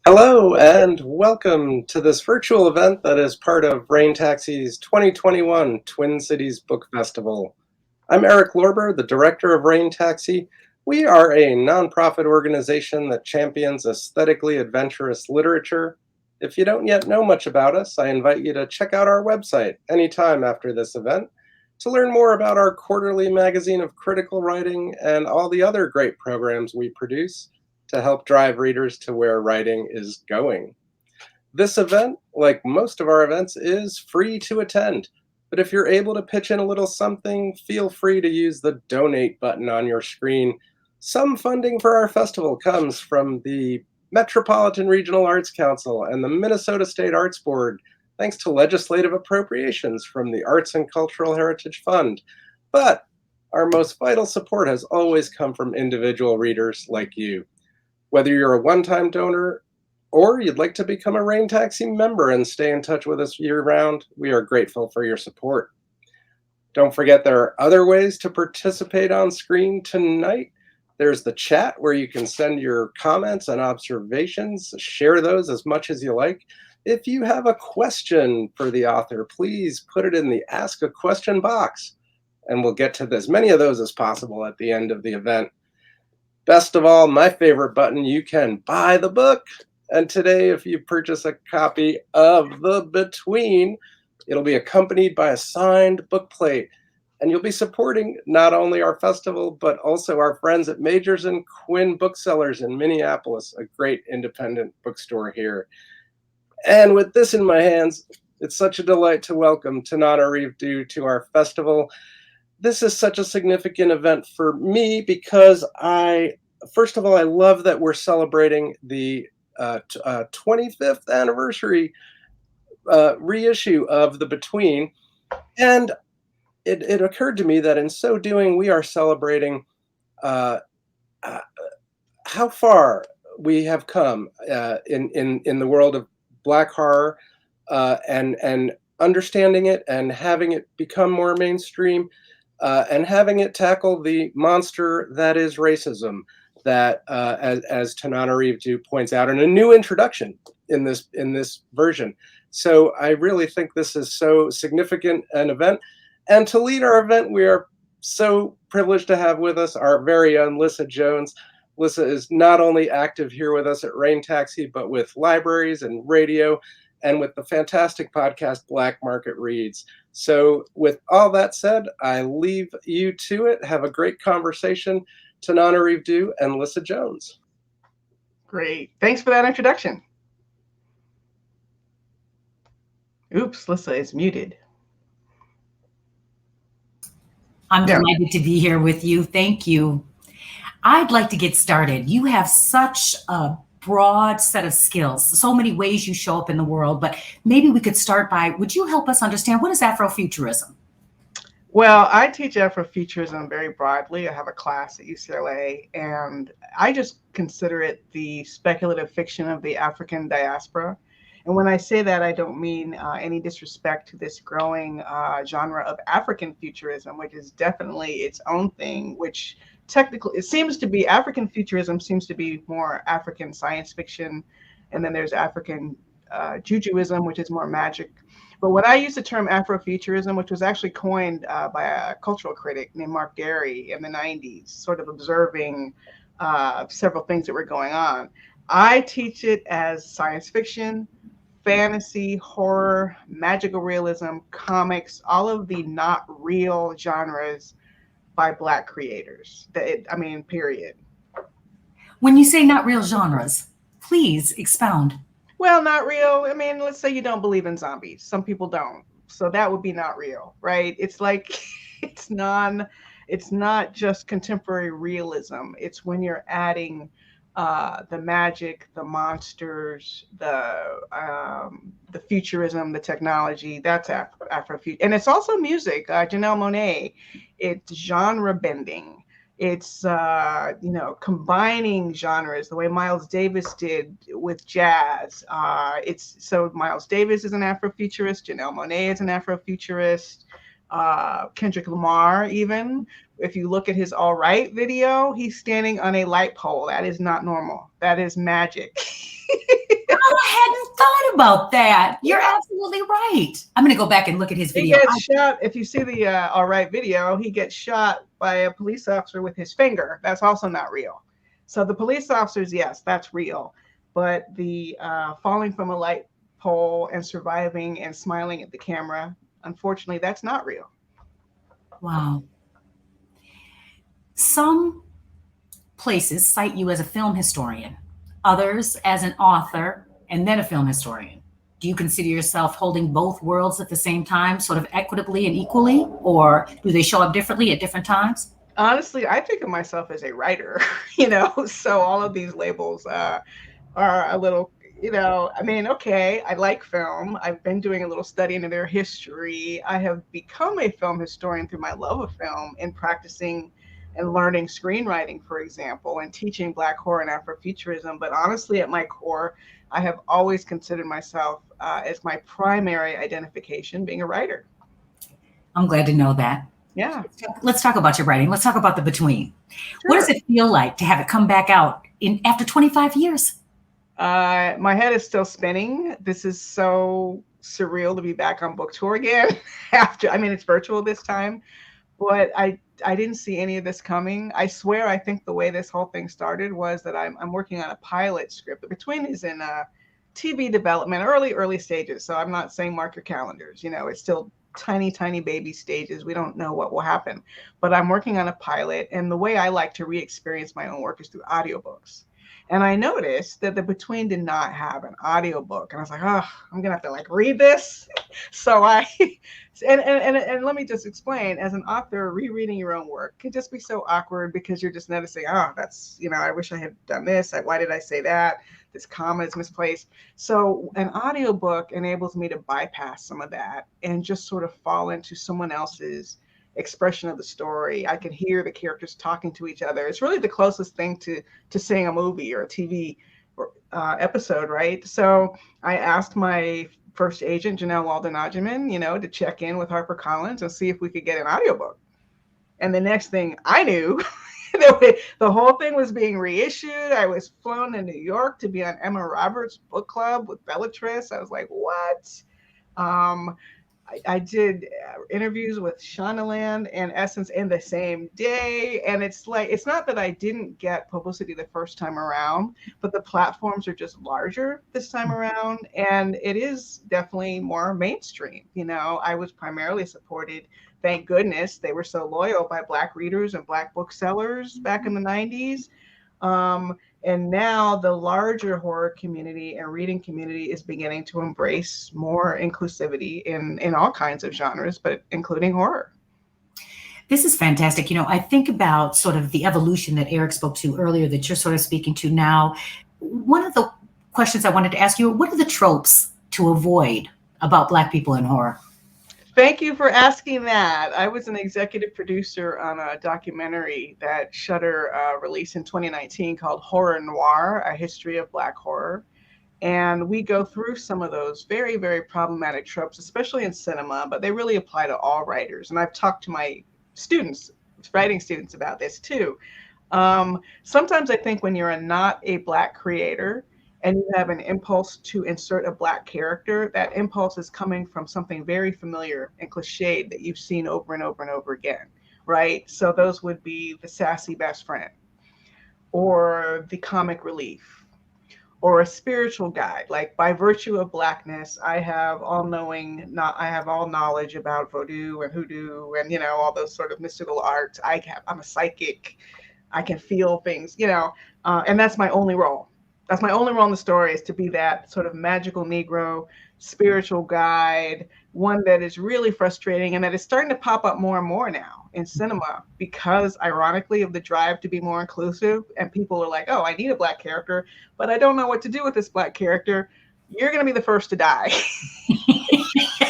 Hello and welcome to this virtual event that is part of Rain Taxi's 2021 Twin Cities Book Festival. I'm Eric Lorber, the director of Rain Taxi. We are a nonprofit organization that champions aesthetically adventurous literature. If you don't yet know much about us, I invite you to check out our website anytime after this event to learn more about our quarterly magazine of critical writing and all the other great programs we produce to help drive readers to where writing is going. This event, like most of our events, is free to attend. But if you're able to pitch in a little something, feel free to use the donate button on your screen. Some funding for our festival comes from the Metropolitan Regional Arts Council and the Minnesota State Arts Board, thanks to legislative appropriations from the Arts and Cultural Heritage Fund. But our most vital support has always come from individual readers like you. Whether you're a one-time donor or you'd like to become a Rain Taxi member and stay in touch with us year-round, we are grateful for your support. Don't forget there are other ways to participate on screen tonight. There's the chat where you can send your comments and observations. Share those as much as you like. If you have a question for the author, please put it in the Ask a Question box, and we'll get to as many of those as possible at the end of the event. Best of all, my favorite button, you can buy the book. And today, if you purchase a copy of The Between, it'll be accompanied by a signed book plate. And you'll be supporting not only our festival, but also our friends at Majors and Quinn Booksellers in Minneapolis, a great independent bookstore here. And with this in my hands, it's such a delight to welcome Tananarive Due to our festival. This is such a significant event for me because first of all, I love that we're celebrating the 25th anniversary reissue of The Between. And it occurred to me that in so doing, we are celebrating how far we have come in the world of Black horror and understanding it and having it become more mainstream. And having it tackle the monster that is racism, that, as Tananarive Due points out, in a new introduction in this version. So I really think this is so significant an event. And to lead our event, we are so privileged to have with us our very own Lissa Jones. Lissa is not only active here with us at Rain Taxi, but with libraries and radio, and with the fantastic podcast Black Market Reads. So with all that said, I leave you to it. Have a great conversation. Tananarive Due and Lissa Jones. Great. Thanks for that introduction. Oops, Lissa is muted. I'm delighted to be here with you. Thank you. I'd like to get started. You have such a broad set of skills, so many ways you show up in the world, but maybe we could start by, would you help us understand what is Afrofuturism? Well, I teach Afrofuturism very broadly. I have a class at UCLA, and I just consider it the speculative fiction of the African diaspora. And when I say that, I don't mean any disrespect to this growing genre of African futurism, which is definitely its own thing, which technically it seems to be African futurism seems to be more African science fiction. And then there's African Jujuism, which is more magic. But when I use the term Afrofuturism, which was actually coined by a cultural critic named Mark Gary in the 90s, sort of observing several things that were going on, I teach it as science fiction, fantasy, horror, magical realism, comics, all of the not real genres by Black creators. Period. When you say not real genres, please expound. Well, not real. I mean, let's say you don't believe in zombies. Some people don't. So that would be not real, right? It's like it's not just contemporary realism. It's when you're adding the magic, the monsters, the futurism, the technology. That's Afrofuturism, and it's also music. Janelle Monáe, it's genre bending. It's combining genres the way Miles Davis did with jazz. So Miles Davis is an Afrofuturist. Janelle Monáe is an Afrofuturist. Kendrick Lamar, even if you look at his All Right video, he's standing on a light pole. That is not normal. That is magic. hadn't thought about that. You're absolutely right. I'm going to go back and look at his video. He gets shot. If you see the All Right video, he gets shot by a police officer with his finger. That's also not real. So the police officers, yes, that's real. But the falling from a light pole and surviving and smiling at the camera, unfortunately, that's not real. Wow. Some places cite you as a film historian, others as an author, and then a film historian. Do you consider yourself holding both worlds at the same time, sort of equitably and equally, or do they show up differently at different times? Honestly, I think of myself as a writer, so all of these labels are a little, I mean, okay, I like film. I've been doing a little study into their history. I have become a film historian through my love of film and practicing and learning screenwriting, for example, and teaching Black horror and Afrofuturism. But honestly, at my core, I have always considered myself as my primary identification being a writer. I'm glad to know that. Yeah. Let's talk about your writing. Let's talk about the between. Sure. What does it feel like to have it come back out after 25 years? My head is still spinning. This is so surreal to be back on book tour again. It's virtual this time, but I didn't see any of this coming. I swear, I think the way this whole thing started was that I'm working on a pilot script. The Between is in TV development, early stages. So I'm not saying mark your calendars. It's still tiny baby stages. We don't know what will happen, but I'm working on a pilot. And the way I like to re-experience my own work is through audiobooks. And I noticed that The Between did not have an audiobook. And I was like, oh, I'm going to have to read this. So and let me just explain, as an author, rereading your own work can just be so awkward because you're just noticing, oh, that's, I wish I had done this. Why did I say that? This comma is misplaced. So an audiobook enables me to bypass some of that and just sort of fall into someone else's expression of the story. I can hear the characters talking to each other. It's really the closest thing to seeing a movie or a TV episode, right? So I asked my first agent, Janelle Walden-Odgeman, to check in with HarperCollins and see if we could get an audiobook. And the next thing I knew, the whole thing was being reissued. I was flown to New York to be on Emma Roberts' book club with Bellatrix. I was like, what? I did interviews with Shondaland and Essence in the same day. And it's not that I didn't get publicity the first time around, but the platforms are just larger this time around. And it is definitely more mainstream. I was primarily supported, thank goodness, they were so loyal, by Black readers and Black booksellers back in the 90s. And now the larger horror community and reading community is beginning to embrace more inclusivity in all kinds of genres, but including horror. This is fantastic. I think about sort of the evolution that Eric spoke to earlier that you're sort of speaking to now. One of the questions I wanted to ask you, what are the tropes to avoid about Black people in horror? Thank you for asking that. I was an executive producer on a documentary that Shudder released in 2019 called Horror Noir, A History of Black Horror. And we go through some of those very, very problematic tropes, especially in cinema, but they really apply to all writers. And I've talked to my students, writing students, about this too. Sometimes I think when you're not a Black creator, and you have an impulse to insert a Black character, that impulse is coming from something very familiar and cliched that you've seen over and over and over again, right? So those would be the sassy best friend, or the comic relief, or a spiritual guide. Like, by virtue of Blackness, I have all knowledge about voodoo and hoodoo and, all those sort of mystical arts. I'm a psychic. I can feel things, and that's my only role. That's my only role in the story, is to be that sort of magical Negro, spiritual guide, one that is really frustrating and that is starting to pop up more and more now in cinema because, ironically, of the drive to be more inclusive. And people are like, oh, I need a Black character, but I don't know what to do with this Black character. You're going to be the first to die.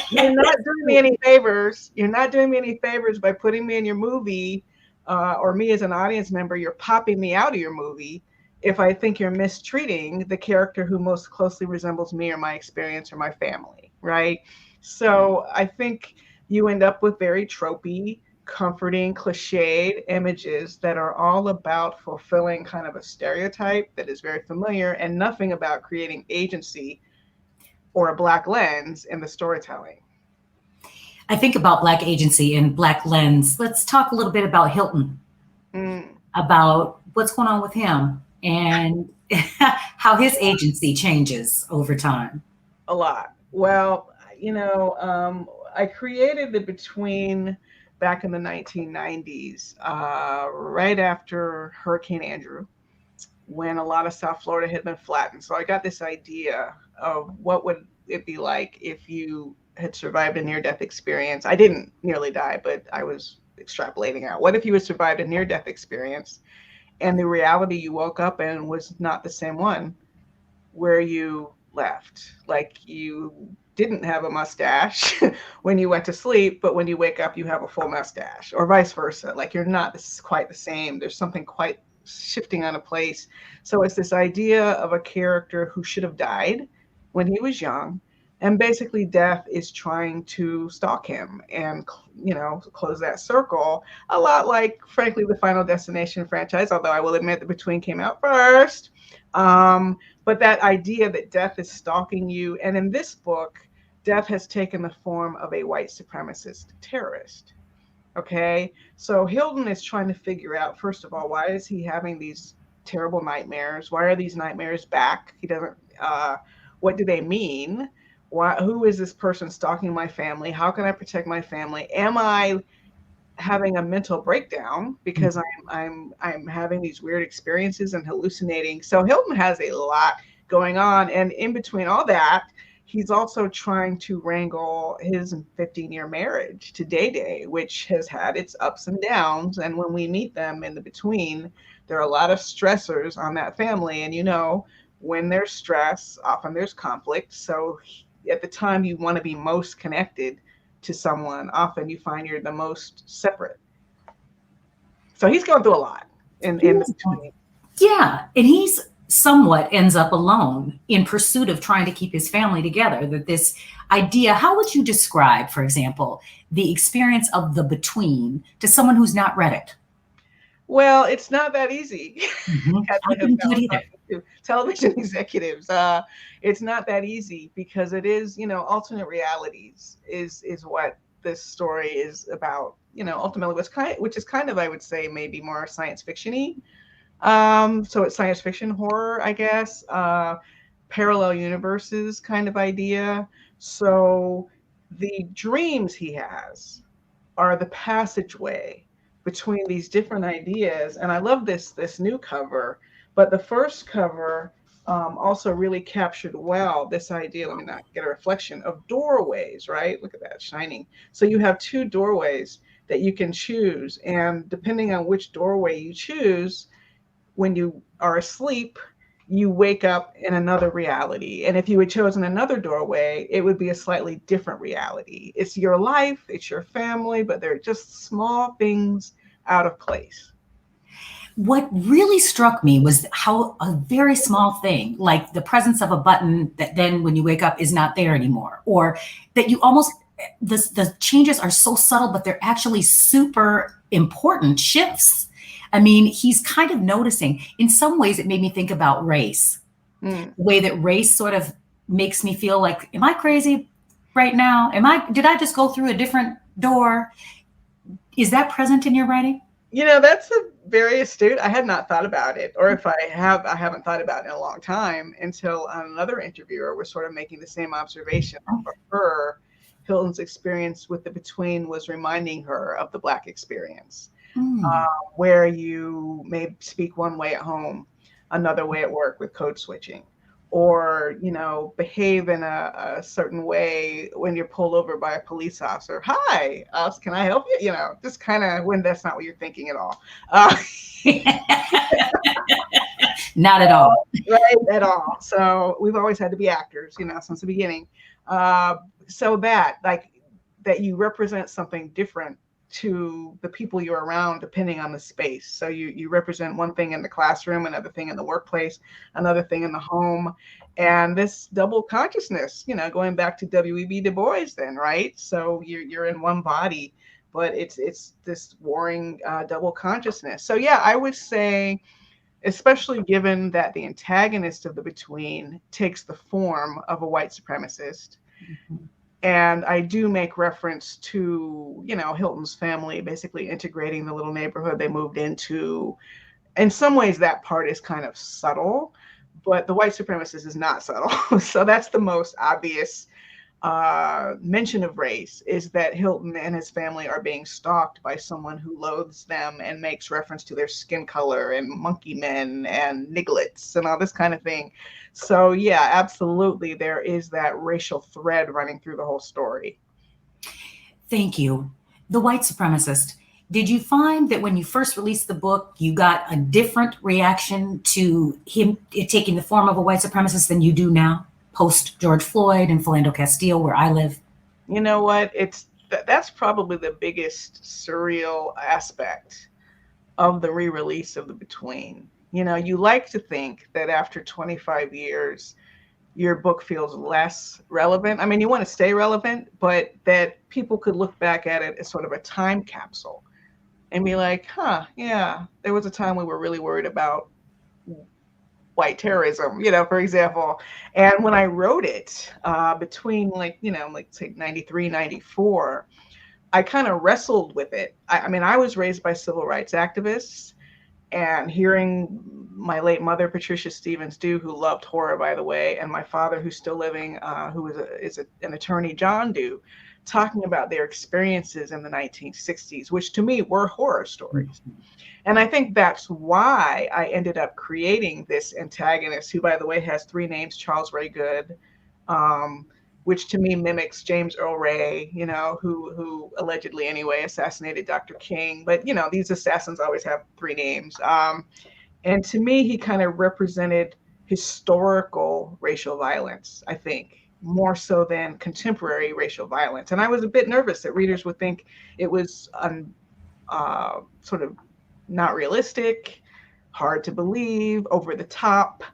You're not doing me any favors. You're not doing me any favors by putting me in your movie, or me as an audience member. You're popping me out of your movie if I think you're mistreating the character who most closely resembles me or my experience or my family, right? So I think you end up with very tropey comforting, cliched images that are all about fulfilling kind of a stereotype that is very familiar, and nothing about creating agency or a Black lens in the storytelling. I think about Black agency and Black lens. Let's talk a little bit about Hilton, about what's going on with him and how his agency changes over time. A lot. Well, I created the Between back in the 1990s, right after Hurricane Andrew, when a lot of South Florida had been flattened. So I got this idea of what would it be like if you had survived a near-death experience. I didn't nearly die, but I was extrapolating out. What if you had survived a near-death experience and the reality you woke up in was not the same one where you left? Like, you didn't have a mustache when you went to sleep, but when you wake up, you have a full mustache, or vice versa. Like, you're not quite the same. There's something quite shifting on a place. So it's this idea of a character who should have died when he was young, and basically death is trying to stalk him and, close that circle. A lot like, frankly, the Final Destination franchise, although I will admit that Between came out first. But that idea that death is stalking you. And in this book, death has taken the form of a white supremacist terrorist. Okay, so Hilton is trying to figure out, first of all, why is he having these terrible nightmares? Why are these nightmares back? He doesn't, what do they mean? Who is this person stalking my family? How can I protect my family? Am I having a mental breakdown because I'm having these weird experiences and hallucinating? So Hilton has a lot going on, and in between all that, he's also trying to wrangle his 15-year marriage to Day Day, which has had its ups and downs. And when we meet them in the Between, there are a lot of stressors on that family. And when there's stress, often there's conflict. So at the time you want to be most connected to someone, often you find you're the most separate. So he's going through a lot in the Between. Yeah, and he's somewhat ends up alone in pursuit of trying to keep his family together. That this idea, how would you describe, for example, the experience of the Between to someone who's not read it? Well, it's not that easy. I couldn't do it either. Television executives, it's not that easy because it is, alternate realities is what this story is about. Ultimately, which is kind of, I would say, maybe more science fiction-y. So it's science fiction horror, I guess, parallel universes kind of idea. So the dreams he has are the passageway between these different ideas. And I love this new cover, but the first cover also really captured well this idea, let me not get a reflection, of doorways, right? Look at that, shining. So you have two doorways that you can choose. And depending on which doorway you choose, when you are asleep, you wake up in another reality. And if you had chosen another doorway, it would be a slightly different reality. It's your life, it's your family, but they're just small things out of place. What really struck me was how a very small thing, like the presence of a button that then when you wake up is not there anymore, or that you almost, the changes are so subtle, but they're actually super important shifts. I mean, he's kind of noticing. In some ways, it made me think about race. The way that race sort of makes me feel like, am I crazy right now? Did I just go through a different door? Is that present in your writing? That's a very astute. I had not thought about it, or if I haven't thought about it in a long time, until another interviewer was sort of making the same observation. For her, Hilton's experience with the Between was reminding her of the Black experience. Where you may speak one way at home, another way at work with code switching, or behave in a certain way when you're pulled over by a police officer. Hi, can I help you? Just kind of when that's not what you're thinking at all. Not at all. Right, at all. So we've always had to be actors, since the beginning. So that you represent something different to the people you're around, depending on the space. So you represent one thing in the classroom, another thing in the workplace, another thing in the home. And this double consciousness, going back to W.E.B. Du Bois then, right? So you're in one body, but it's this warring double consciousness. So yeah, I would say, especially given that the antagonist of the Between takes the form of a white supremacist. Mhm. And I do make reference to, Hilton's family basically integrating the little neighborhood they moved into. In some ways, that part is kind of subtle, but the white supremacist is not subtle. So that's the most obvious mention of race, is that Hilton and his family are being stalked by someone who loathes them and makes reference to their skin color and monkey men and nigglets and all this kind of thing. So yeah, absolutely, there is that racial thread running through the whole story. Thank you. The white supremacist. Did you find that when you first released the book, you got a different reaction to him taking the form of a white supremacist than you do now, post George Floyd and Philando Castile, where I live? You know what? That's probably the biggest surreal aspect of the re-release of The Between. You like to think that after 25 years, your book feels less relevant. I mean, you want to stay relevant, but that people could look back at it as sort of a time capsule and be like, yeah, there was a time we were really worried about white terrorism, for example. And when I wrote it, between say 93, 94, I kind of wrestled with it. I mean, I was raised by civil rights activists, and hearing my late mother, Patricia Stevens Due, who loved horror, by the way, and my father, who's still living, who is an attorney, John Due, talking about their experiences in the 1960s, which to me were horror stories. And I think that's why I ended up creating this antagonist, who, by the way, has 3 names: Charles Ray Good, which to me mimics James Earl Ray, who allegedly anyway assassinated Dr. King. But, these assassins always have 3 names. And to me, he kind of represented historical racial violence, I think, more so than contemporary racial violence. And I was a bit nervous that readers would think it was sort of not realistic, hard to believe, over the top.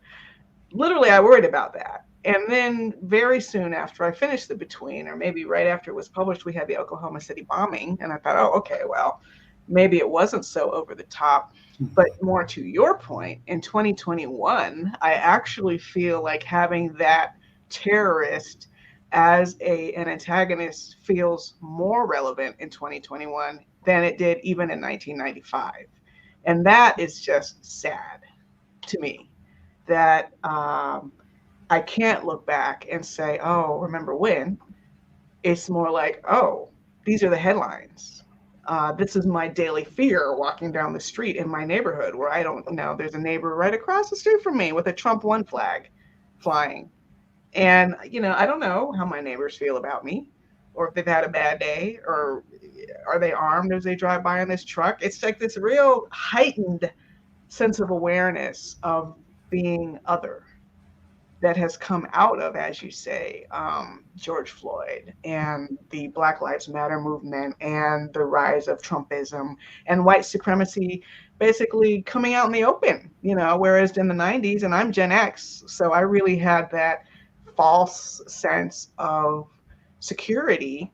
Literally, I worried about that. And then very soon after I finished The Between, or maybe right after it was published, we had the Oklahoma City bombing. And I thought, oh, okay, well, maybe it wasn't so over the top. But more to your point, in 2021, I actually feel like having that terrorist as an antagonist feels more relevant in 2021 than it did even in 1995. And that is just sad to me, that I can't look back and say, oh, remember when? It's more like, oh, these are the headlines. This is my daily fear walking down the street in my neighborhood, where I don't know, there's a neighbor right across the street from me with a Trump 1 flag flying. And, I don't know how my neighbors feel about me, or if they've had a bad day, or are they armed as they drive by in this truck? It's like this real heightened sense of awareness of being other that has come out of, as you say, George Floyd and the Black Lives Matter movement and the rise of Trumpism and white supremacy basically coming out in the open, whereas in the 90s, and I'm Gen X, so I really had that false sense of security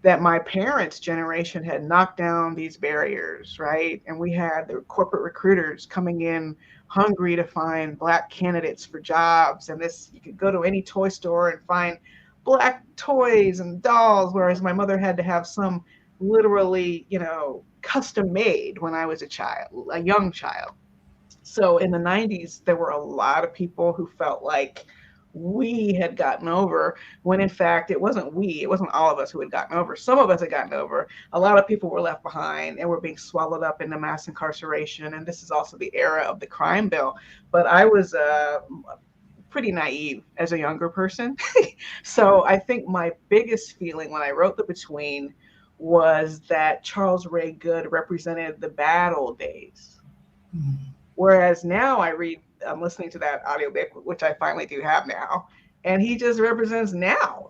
that my parents' generation had knocked down these barriers, right? And we had the corporate recruiters coming in hungry to find Black candidates for jobs. And you could go to any toy store and find Black toys and dolls, whereas my mother had to have some literally, custom made when I was a young child. So in the 90s, there were a lot of people who felt like we had gotten over, when in fact it wasn't all of us who had gotten over. Some of us had gotten over. A lot of people were left behind and were being swallowed up into mass incarceration. And this is also the era of the crime bill. But I was pretty naive as a younger person. So I think my biggest feeling when I wrote The Between was that Charles Ray Good represented the bad old days. Mm-hmm. Whereas now I'm listening to that audiobook, which I finally do have now, and he just represents now.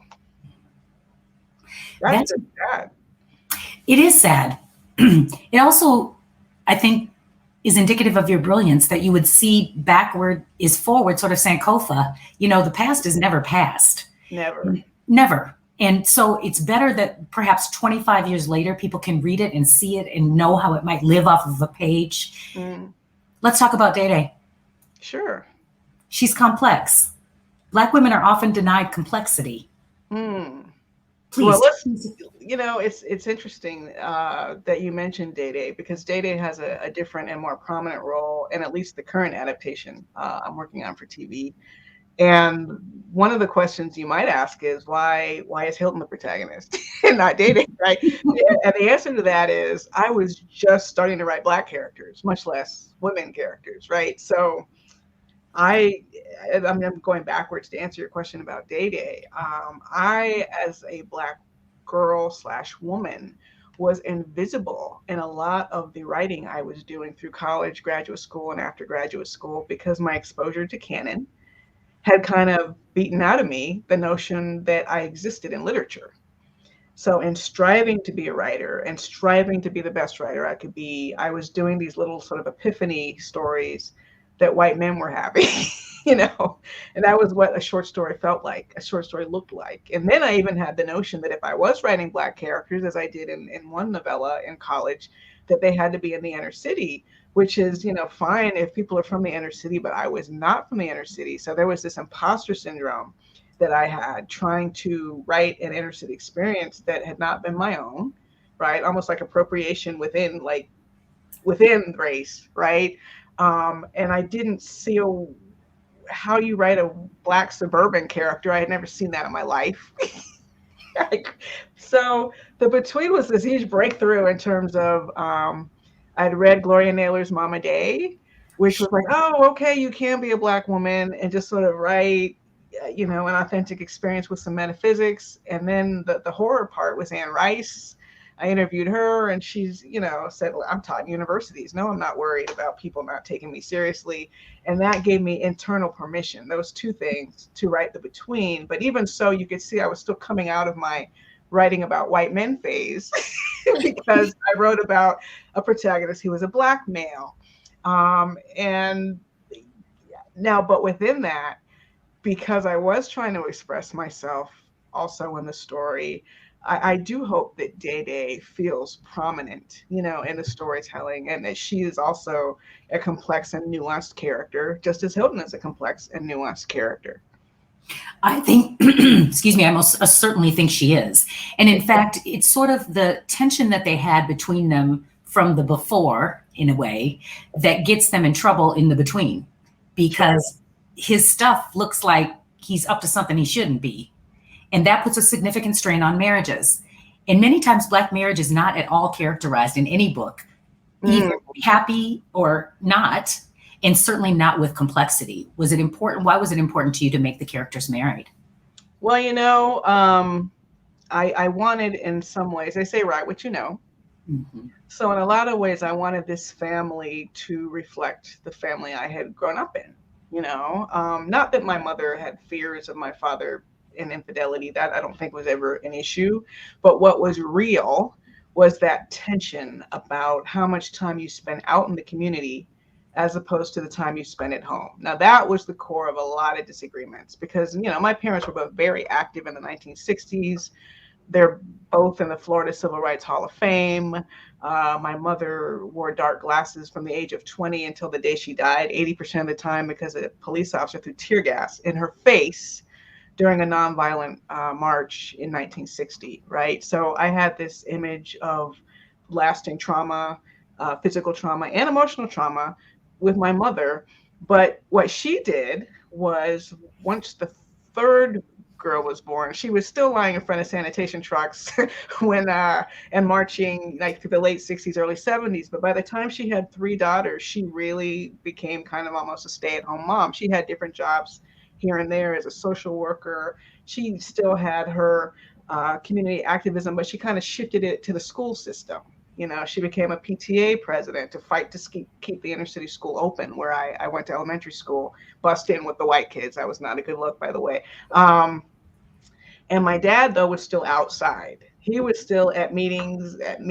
That's just sad. It is sad. It also, I think, is indicative of your brilliance, that you would see backward is forward, sort of Sankofa. The past is never past. Never. Never. And so it's better that perhaps 25 years later, people can read it and see it and know how it might live off of a page. Let's talk about Day Day. Sure. She's complex. Black women are often denied complexity. Please. Well, it's interesting that you mentioned Day Day, because Day Day has a different and more prominent role in at least the current adaptation I'm working on for TV. And one of the questions you might ask is why is Hilton the protagonist and not Day Day, right? And the answer to that is I was just starting to write Black characters, much less women characters, right? So I'm going backwards to answer your question about Day Day. I, as a Black girl / woman, was invisible in a lot of the writing I was doing through college, graduate school, and after graduate school, because my exposure to canon had kind of beaten out of me the notion that I existed in literature. So in striving to be a writer and striving to be the best writer I could be, I was doing these little sort of epiphany stories that white men were having, and that was what a short story felt like, a short story looked like. And then I even had the notion that if I was writing Black characters, as I did in one novella in college, that they had to be in the inner city, which is, fine if people are from the inner city, but I was not from the inner city. So there was this imposter syndrome that I had trying to write an inner city experience that had not been my own, right? Almost like appropriation within race, right? And I didn't see how you write a Black suburban character. I had never seen that in my life. So The Between was this huge breakthrough in terms of, I'd read Gloria Naylor's Mama Day, which was like, oh, okay, you can be a Black woman and just sort of write, an authentic experience with some metaphysics. And then the horror part was Anne Rice. I interviewed her and she's, said, well, I'm taught in universities. No, I'm not worried about people not taking me seriously. And that gave me internal permission, those two things, to write The Between. But even so, you could see I was still coming out of my writing about white men phase because I wrote about a protagonist who was a Black male. And now, but within that, because I was trying to express myself also in the story, I do hope that Day Day feels prominent, in the storytelling, and that she is also a complex and nuanced character, just as Hilton is a complex and nuanced character. I think, excuse me, I most certainly think she is. And in fact, it's sort of the tension that they had between them from the before, in a way, that gets them in trouble in The Between, because his stuff looks like he's up to something he shouldn't be. And that puts a significant strain on marriages. And many times Black marriage is not at all characterized in any book, either happy or not, and certainly not with complexity. Was it important? Why was it important to you to make the characters married? Well, I wanted, in some ways, I say write what you know. Mm-hmm. So in a lot of ways, I wanted this family to reflect the family I had grown up in, not that my mother had fears of my father and infidelity. That I don't think was ever an issue. But what was real was that tension about how much time you spend out in the community as opposed to the time you spend at home. Now, that was the core of a lot of disagreements because, my parents were both very active in the 1960s. They're both in the Florida Civil Rights Hall of Fame. My mother wore dark glasses from the age of 20 until the day she died, 80% of the time because a police officer threw tear gas in her face during a nonviolent march in 1960, right? So I had this image of lasting trauma, physical trauma, and emotional trauma with my mother. But what she did was, once the third girl was born, she was still lying in front of sanitation trucks when and marching like through the late 60s, early 70s. But by the time she had 3 daughters, she really became kind of almost a stay-at-home mom. She had different jobs here and there as a social worker. She still had her community activism, but she kind of shifted it to the school system. She became a PTA president to fight to keep the inner city school open, where I went to elementary school, bust in with the white kids. That was not a good look, by the way. And my dad, though, was still outside. He was still at meetings. And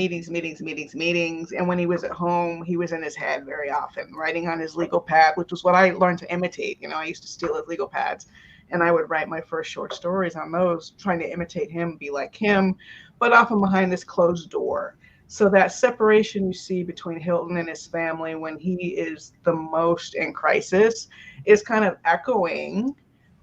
when he was at home, he was in his head very often, writing on his legal pad, which was what I learned to imitate. I used to steal his legal pads And I would write my first short stories on those, trying to imitate him, be like him, but often behind this closed door. So that separation you see between Hilton and his family when he is the most in crisis is kind of echoing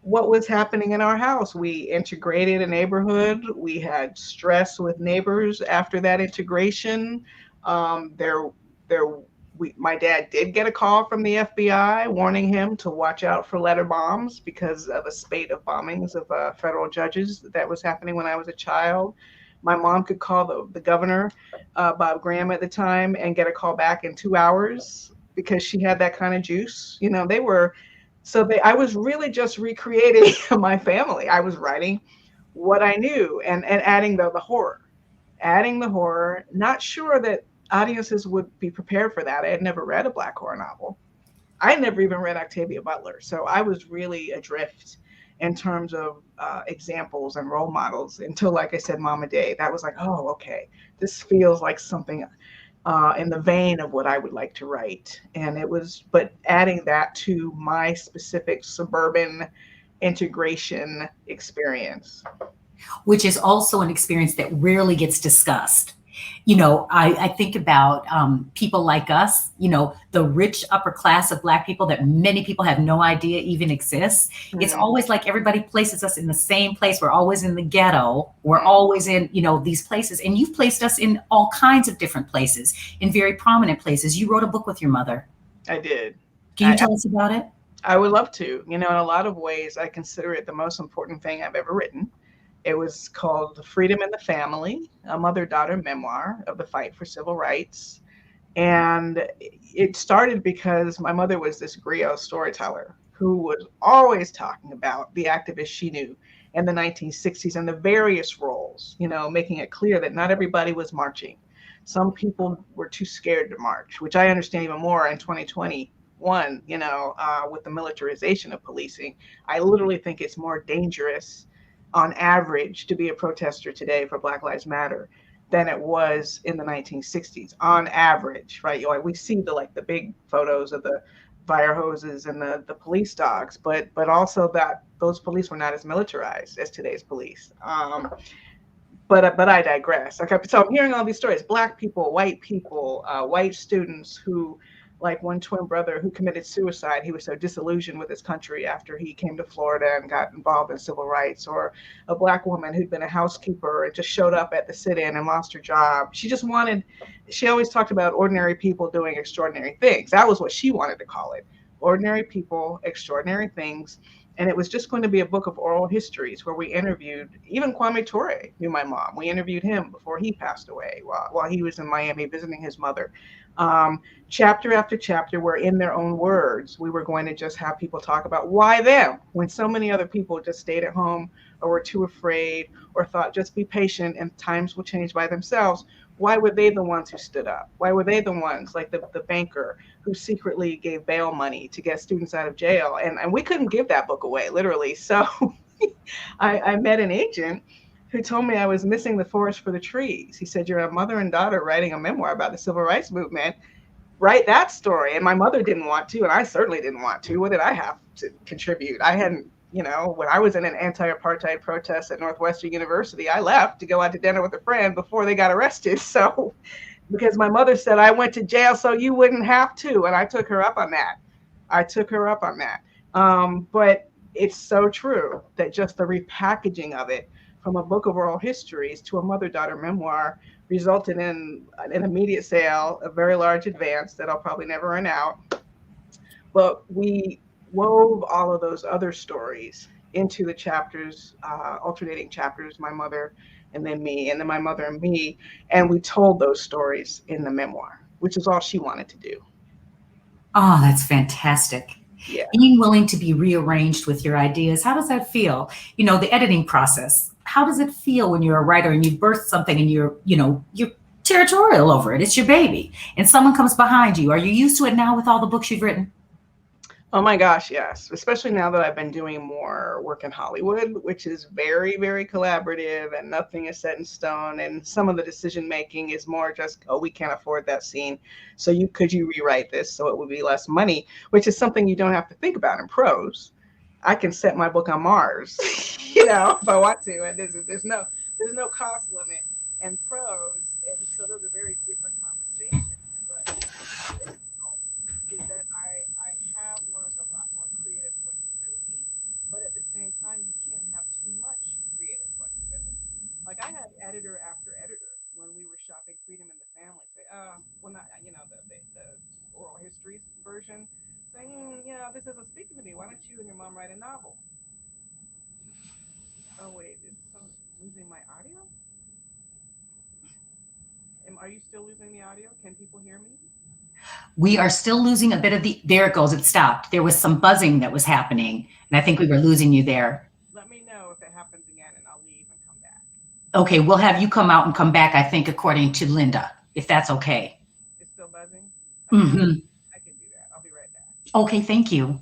what was happening in our house. We integrated a neighborhood. We had stress with neighbors after that integration. There, my dad did get a call from the FBI warning him to watch out for letter bombs because of a spate of bombings of federal judges that was happening when I was a child. My mom could call the governor, Bob Graham at the time, and get a call back in 2 hours because she had that kind of juice. You know, I was really just recreating my family. I was writing what I knew and adding the horror, not sure that audiences would be prepared for that. I had never read a Black horror novel. I had never even read Octavia Butler. So I was really adrift in terms of examples and role models until, like I said, Mama Day. That was like, oh, okay, this feels like something in the vein of what I would like to write. And it was, but adding that to my specific suburban integration experience. Which is also an experience that rarely gets discussed. You know, I think about people like us, you know, the rich upper class of Black people that many people have no idea even exists. Mm-hmm. It's always like everybody places us in the same place. We're always in the ghetto. We're always in, you know, these places. And you've placed us in all kinds of different places, in very prominent places. You wrote a book with your mother. I did. Can you tell us about it? I would love to. You know, in a lot of ways, I consider it the most important thing I've ever written. It was called Freedom in the Family, a mother-daughter memoir of the fight for civil rights. And it started because my mother was this griot storyteller who was always talking about the activists she knew in the 1960s and the various roles, you know, making it clear that not everybody was marching. Some people were too scared to march, which I understand even more in 2021, you know, with the militarization of policing. I literally think it's more dangerous on average to be a protester today for Black Lives Matter than it was in the 1960s on average, right? You know, we see the big photos of the fire hoses and the police dogs, but also that those police were not as militarized as today's police. But I digress. Okay, so I'm hearing all these stories: Black people, white students who, like one twin brother who committed suicide. He was so disillusioned with his country after he came to Florida and got involved in civil rights. Or a Black woman who'd been a housekeeper and just showed up at the sit-in and lost her job. She always talked about ordinary people doing extraordinary things. That was what she wanted to call it. Ordinary people, extraordinary things. And it was just going to be a book of oral histories where we interviewed, even Kwame Ture knew my mom. We interviewed him before he passed away while he was in Miami visiting his mother. Chapter after chapter, where in their own words, we were going to just have people talk about why them, when so many other people just stayed at home or were too afraid or thought just be patient and times will change by themselves. Why were they the ones who stood up? Why were they the ones, like the banker who secretly gave bail money to get students out of jail? And we couldn't give that book away, literally. So I met an agent who told me I was missing the forest for the trees. He said, you're a mother and daughter writing a memoir about the civil rights movement. Write that story. And my mother didn't want to, and I certainly didn't want to. What did I have to contribute? I hadn't, you know, when I was in an anti-apartheid protest at Northwestern University, I left to go out to dinner with a friend before they got arrested. So, because my mother said I went to jail so you wouldn't have to. And I took her up on that. But it's so true that just the repackaging of it from a book of oral histories to a mother-daughter memoir resulted in an immediate sale, a very large advance that I'll probably never earn out. But we wove all of those other stories into the chapters, alternating chapters, my mother and then me, and then my mother and me. And we told those stories in the memoir, which is all she wanted to do. Oh, that's fantastic. Yeah. Being willing to be rearranged with your ideas. How does that feel? You know, the editing process. How does it feel when you're a writer and you've birthed something and you're territorial over it? It's your baby. And someone comes behind you. Are you used to it now with all the books you've written? Oh my gosh, yes. Especially now that I've been doing more work in Hollywood, which is very, very collaborative and nothing is set in stone. And some of the decision making is more just, oh, we can't afford that scene. So could you rewrite this so it would be less money, which is something you don't have to think about in prose. I can set my book on Mars, you know, if I want to. And there's no cost limit. And prose, and so those are very different conversations. But is that I have learned a lot more creative flexibility, but at the same time, you can't have too much creative flexibility. Like I had editor after editor when we were shopping Freedom in the Family say, well, not, you know, the oral histories version, saying, this isn't speaking to me. Why don't you and your mom write a novel? Oh, wait, is someone losing my audio? Are you still losing the audio? Can people hear me? We are still losing a bit of there it goes. It stopped. There was some buzzing that was happening, and I think we were losing you there. Let me know if it happens again, and I'll leave and come back. Okay, we'll have you come out and come back, I think, according to Linda, if that's okay. It's still buzzing? Okay. I can do that. I'll be right back. Okay, thank you.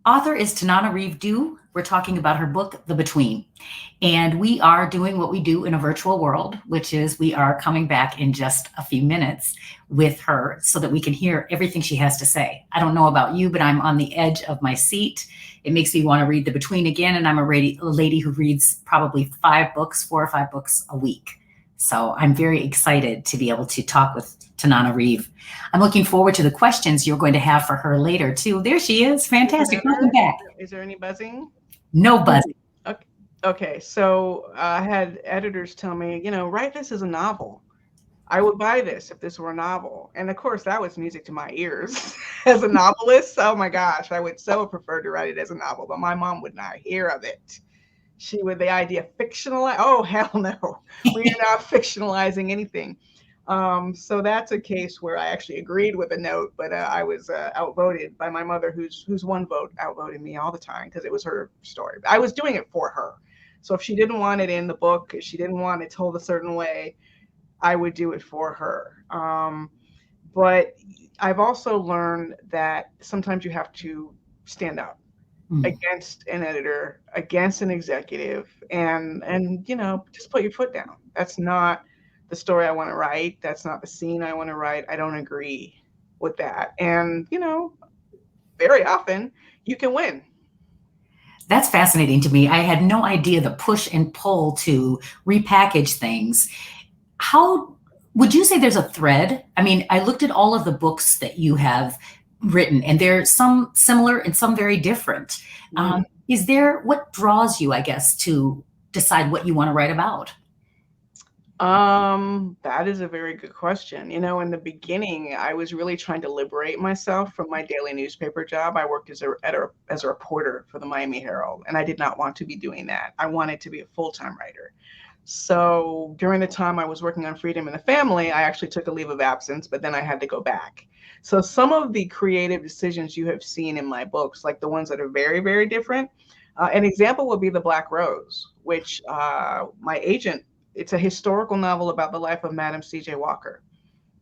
Author is Tananarive Due. We're talking about her book, The Between. And we are doing what we do in a virtual world, which is we are coming back in just a few minutes with her so that we can hear everything she has to say. I don't know about you, but I'm on the edge of my seat. It makes me want to read The Between again. And I'm a lady who reads probably 4 or 5 books a week. So I'm very excited to be able to talk with Tananarive. I'm looking forward to the questions you're going to have for her later too. There she is. Fantastic. Welcome back. Is there any buzzing? No buzzing. Okay. So I had editors tell me, write this as a novel. I would buy this if this were a novel. And of course, that was music to my ears as a novelist. Oh my gosh, I would so prefer to write it as a novel, but my mom would not hear of it. She would, the idea of fictionalize. Oh, hell no. We are not fictionalizing anything. So that's a case where I actually agreed with a note, but I was outvoted by my mother, whose one vote outvoted me all the time because it was her story. I was doing it for her. So if she didn't want it in the book, if she didn't want it told a certain way, I would do it for her. But I've also learned that sometimes you have to stand up against an editor, against an executive, and just put your foot down. That's not the story I want to write. That's not the scene I want to write. I don't agree with that. And very often you can win. That's fascinating to me. I had no idea the push and pull to repackage things. How would you say there's a thread? I mean, I looked at all of the books that you have written, and there's some similar and some very different. Is there, what draws you, I guess, to decide what you want to write about? That is a very good question. In the beginning, I was really trying to liberate myself from my daily newspaper job. I worked as a reporter for the Miami Herald, and I did not want to be doing that. I wanted to be a full-time writer. So during the time I was working on Freedom in the Family, I actually took a leave of absence, but then I had to go back. So some of the creative decisions you have seen in my books, like the ones that are very, very different, an example would be The Black Rose, which my agent, it's a historical novel about the life of Madam C.J. Walker.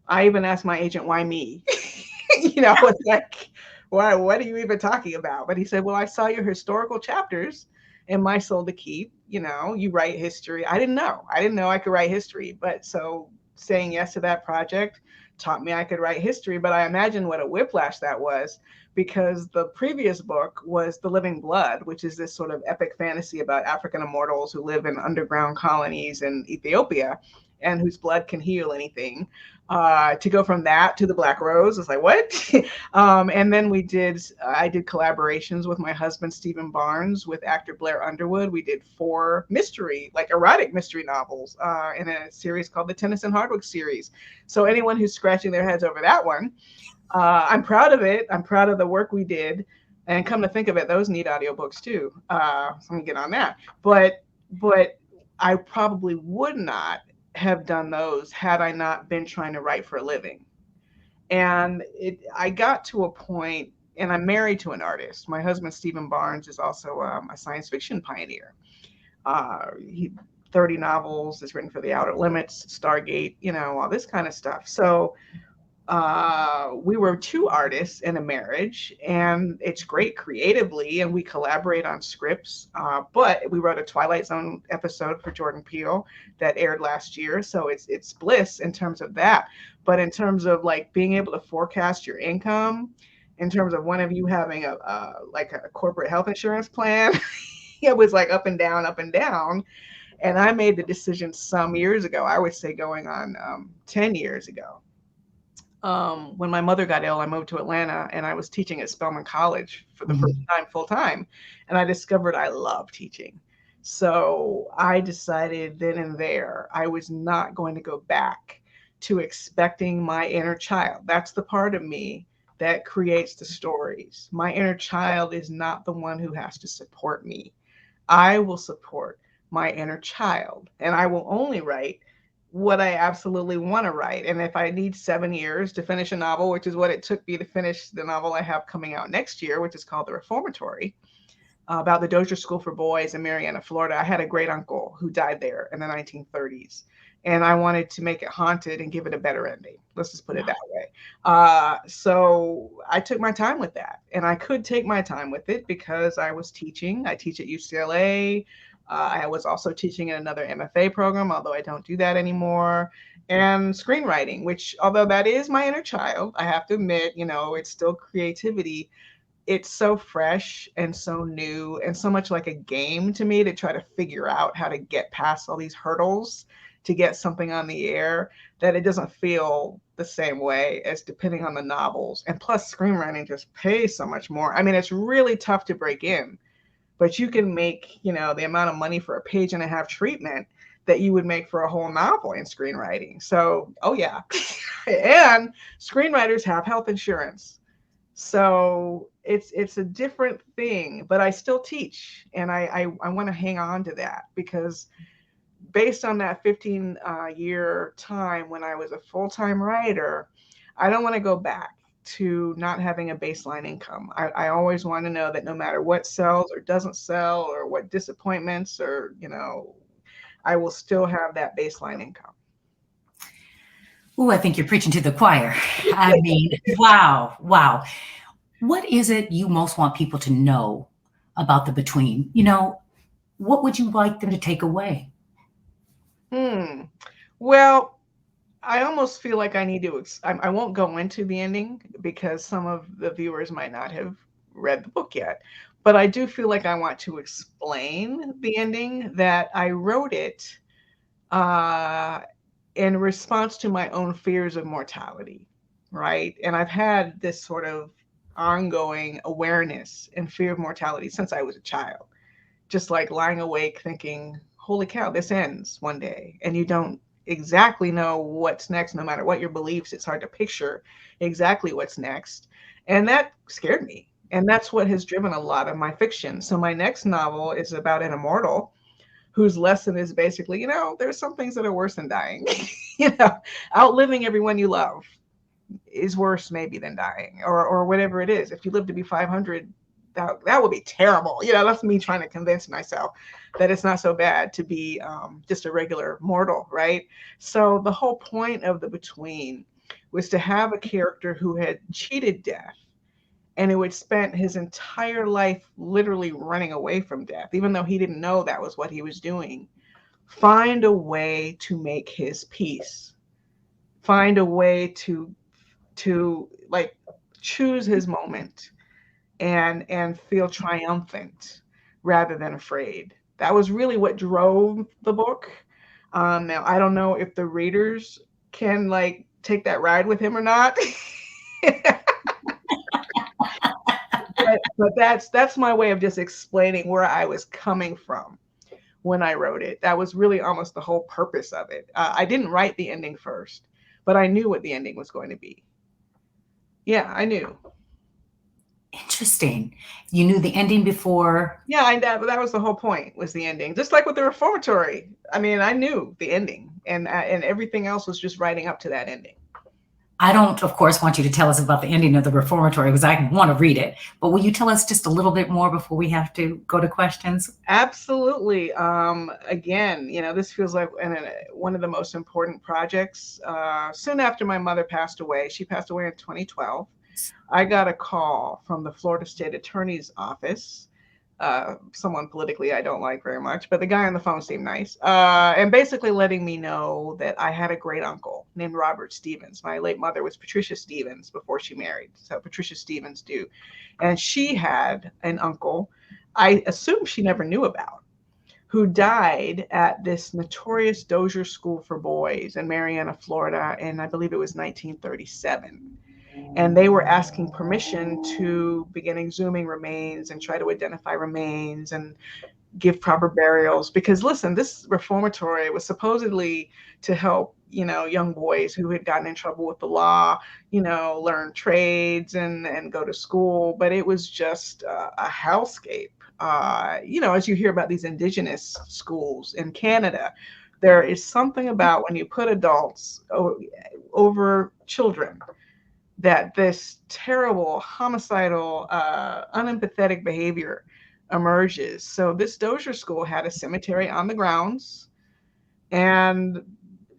I even asked my agent, why me? It's like, what are you even talking about? But he said, well, I saw your historical chapters in My Soul to Keep. You write history. I didn't know I could write history. But so saying yes to that project taught me I could write history. But I imagine what a whiplash that was, because the previous book was The Living Blood, which is this sort of epic fantasy about African immortals who live in underground colonies in Ethiopia and whose blood can heal anything. To go from that to The Black Rose, it's like, what? And then I did collaborations with my husband, Stephen Barnes, with actor Blair Underwood. We did 4 erotic mystery novels in a series called the Tennyson Hardwick series. So anyone who's scratching their heads over that one, I'm proud of it. I'm proud of the work we did. And come to think of it, those need audiobooks too. So I'm gonna get on that. But I probably would not have done those had I not been trying to write for a living. And I got to a point, and I'm married to an artist. My husband, Stephen Barnes, is also a science fiction pioneer. 30 novels, is written for The Outer Limits, Stargate, all this kind of stuff. So we were 2 artists in a marriage, and it's great creatively, and we collaborate on scripts. But we wrote a Twilight Zone episode for Jordan Peele that aired last year, so it's bliss in terms of that. But in terms of like being able to forecast your income in terms of one of you having like a corporate health insurance plan. It was like up and down, up and down. And I made the decision some years ago, I would say going on 10 years ago. When my mother got ill, I moved to Atlanta and I was teaching at Spelman College for the first time, full time. And I discovered I love teaching. So I decided then and there, I was not going to go back to expecting my inner child. That's the part of me that creates the stories. My inner child is not the one who has to support me. I will support my inner child, and I will only write what I absolutely want to write. And if I need 7 years to finish a novel, which is what it took me to finish the novel I have coming out next year, which is called The Reformatory, about the Dozier School for Boys in Marianna, Florida. I had a great uncle who died there in the 1930s. And I wanted to make it haunted and give it a better ending. Let's just put it that way. So I took my time with that. And I could take my time with it because I was teaching. I teach at UCLA. I was also teaching in another MFA program, although I don't do that anymore. And screenwriting, which, although that is my inner child, I have to admit, it's still creativity. It's so fresh and so new and so much like a game to me to try to figure out how to get past all these hurdles to get something on the air, that it doesn't feel the same way as depending on the novels. And plus screenwriting just pays so much more. I mean, it's really tough to break in, but you can make, the amount of money for a 1.5-page treatment that you would make for a whole novel in screenwriting. So, oh yeah. And screenwriters have health insurance. So it's a different thing, but I still teach. And I want to hang on to that because based on that 15-year time when I was a full-time writer, I don't want to go back to not having a baseline income. I always want to know that no matter what sells or doesn't sell or what disappointments or, I will still have that baseline income. Oh, I think you're preaching to the choir. I mean, wow. What is it you most want people to know about the between? What would you like them to take away? Well, I almost feel like I need to, I won't go into the ending because some of the viewers might not have read the book yet, but I do feel like I want to explain the ending, that I wrote it in response to my own fears of mortality, right? And I've had this sort of ongoing awareness and fear of mortality since I was a child, just like lying awake thinking, holy cow, this ends one day. And you don't exactly know what's next, no matter what your beliefs. It's hard to picture exactly what's next. And that scared me. And that's what has driven a lot of my fiction. So my next novel is about an immortal whose lesson is basically, there's some things that are worse than dying. Outliving everyone you love is worse maybe than dying, or whatever it is. If you live to be 500, that would be terrible. That's me trying to convince myself that it's not so bad to be just a regular mortal, right? So the whole point of The Between was to have a character who had cheated death and who had spent his entire life literally running away from death, even though he didn't know that was what he was doing. Find a way to make his peace. Find a way to like choose his moment and feel triumphant rather than afraid. That was really what drove the book. Now, I don't know if the readers can take that ride with him or not. but that's my way of just explaining where I was coming from when I wrote it. That was really almost the whole purpose of it. I didn't write the ending first, but I knew what the ending was going to be. Yeah, I knew. Interesting. You knew the ending before? Yeah, that was the whole point, was the ending. Just like with the Reformatory. I mean, I knew the ending, and everything else was just writing up to that ending. I don't, of course, want you to tell us about the ending of the Reformatory because I want to read it. But will you tell us just a little bit more before we have to go to questions? Absolutely. Again, this feels like one of the most important projects. Soon after my mother passed away, she passed away in 2012. I got a call from the Florida State Attorney's Office, someone politically I don't like very much, but the guy on the phone seemed nice, and basically letting me know that I had a great uncle named Robert Stevens. My late mother was Patricia Stevens before she married. So Patricia Stevens Due. And she had an uncle, I assume she never knew about, who died at this notorious Dozier School for Boys in Marianna, Florida, and I believe it was 1937. And they were asking permission to begin exhuming remains and try to identify remains and give proper burials. Because listen, this reformatory was supposedly to help, young boys who had gotten in trouble with the law, learn trades and go to school. But it was just a hellscape. As you hear about these indigenous schools in Canada, there is something about when you put adults over children, that this terrible, homicidal, unempathetic behavior emerges. So this Dozier School had a cemetery on the grounds, and